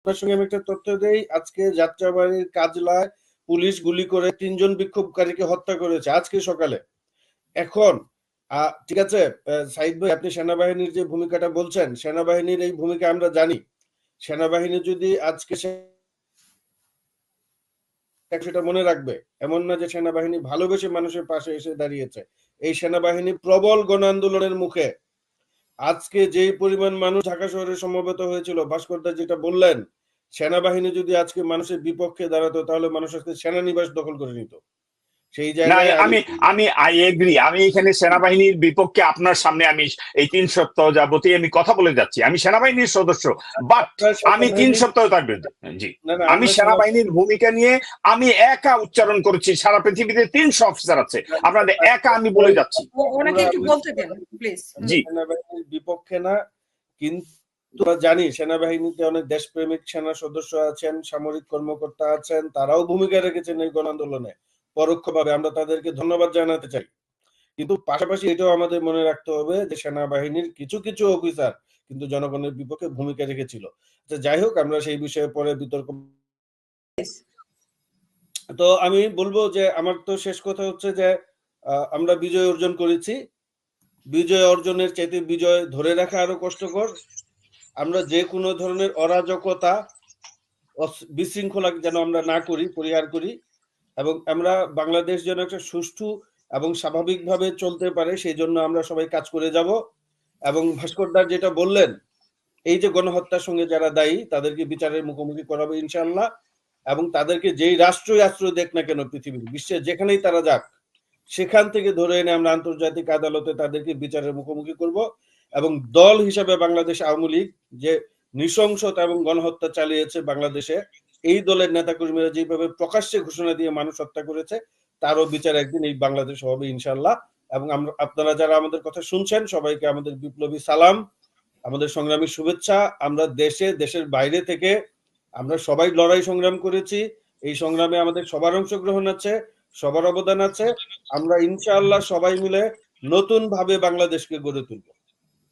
আপনার সঙ্গে আমি একটা তথ্য দেই, আজকে যাত্রাবাড়ির কাজলায় পুলিশ গুলি করে 3 জন বিক্ষোভকারীকে হত্যা করেছে আজকে সকালে। এখন ঠিক আছে, সাইদ ভাই, আপনি সেনাবাহিনীর যে ভূমিকাটা বলছেন, সেনাবাহিনীর এই ভূমিকা আমরা জানি। সেনাবাহিনী যদি আজকে সেটা মনে রাখবে, এমন না যে সেনাবাহিনী ভালোবেসে মানুষের পাশে এসে দাঁড়িয়েছে। এই সেনাবাহিনী প্রবল গণ আন্দোলনের মুখে আজকে যেই পরিমাণ মানুষ ঢাকা শহরে সমবেত হয়েছিল, ভাস্করদা যেটা বললেন, সেনাবাহিনী যদি আজকে মানুষের বিপক্ষে দাঁড়াতো তাহলে মানুষ আজকে সেনানিবাস দখল করে নিত। সেই না, জায়গায় আমি আমি আই এগ্রি। আমি এখানে সেনাবাহিনীর বিপক্ষে আপনার সামনে আমি এই 3 সপ্তাহ যাবতীয় আমি কথা বলে যাচ্ছি। আমি সেনাবাহিনীর সদস্য, বাট আমি 3 সপ্তাহ থাকবে। জি, আমি সেনাবাহিনীর ভূমিকা নিয়ে আমি একা উচ্চারণ করেছি। সারা পৃথিবীতে 300 অফিসার আছে, আপনাদের একা আমি বলে যাচ্ছি। ওনাকে একটু বলতে দেন প্লিজ। জি, সেনাবাহিনীর বিপক্ষে না, কিন্তু আমরা জানি সেনাবাহিনীতে অনেক দেশপ্রেমিক সেনা সদস্য আছেন, সামরিক কর্মকর্তা আছেন, তারাও ভূমিকা রেখেছেন এই গণ আন্দোলনে পরোক্ষভাবে। আমরা তাদেরকে ধন্যবাদ জানাতে চাই। কিন্তু পাশাপাশি এটাও আমাদের মনে রাখতে হবে যে সেনাবাহিনীর কিছু কিছু অফিসার কিন্তু জনগণের বিপক্ষে ভূমিকা রেখেছিল। যাই হোক, আমরা সেই বিষয়ে পরে বিতর্ক। তো আমি বলবো যে আমার তো শেষ কথা হচ্ছে যে আমরা বিজয় অর্জন করেছি। বিজয় অর্জনের চাইতে বিজয় ধরে রাখা আরো কষ্টকর। আমরা যে কোনো ধরনের অরাজকতা, বিশৃঙ্খলা যেন আমরা না করি, পরিহার করি, এবং আমরা বাংলাদেশ যেন একটা সুষ্ঠু এবং স্বাভাবিকভাবে চলতে পারে সেই জন্য আমরা সবাই কাজ করে যাব। এবং ভাস্করদার যেটা বললেন, এই যে গণহত্যার সঙ্গে যারা দায়ী তাদেরকে বিচারের মুখোমুখি করাবে ইনশাআল্লাহ। এবং তাদেরকে যেই রাষ্ট্রই আশ্রয় দেখ না কেন পৃথিবীর বিশ্বের যেখানেই তারা যাক, সেখান থেকে ধরে এনে আমরা আন্তর্জাতিক আদালতে তাদেরকে বিচারের মুখোমুখি করব। এবং দল হিসাবে বাংলাদেশ আওয়ামী লীগ যে নৃশংসতা এবং গণহত্যা চালিয়েছে বাংলাদেশে, এই দলের নেতাকর্মীরা যেভাবে প্রকাশ্যে ঘোষণা দিয়ে মানুষ হত্যা করেছে, তারও বিচার একদিন এই বাংলাদেশে হবে ইনশাআল্লাহ। এবং আমরা, আপনারা যারা আমাদের কথা শুনছেন, সবাইকে আমাদের বিপ্লবী সালাম, আমাদের সংগ্রামী শুভেচ্ছা। আমরা দেশে, দেশের বাইরে থেকে আমরা সবাই লড়াই সংগ্রাম করেছি। এই সংগ্রামে আমাদের সবার অংশগ্রহণ আছে, সবার অবদান আছে। আমরা ইনশাআল্লাহ সবাই মিলে নতুন ভাবে বাংলাদেশকে গড়ে তুলব।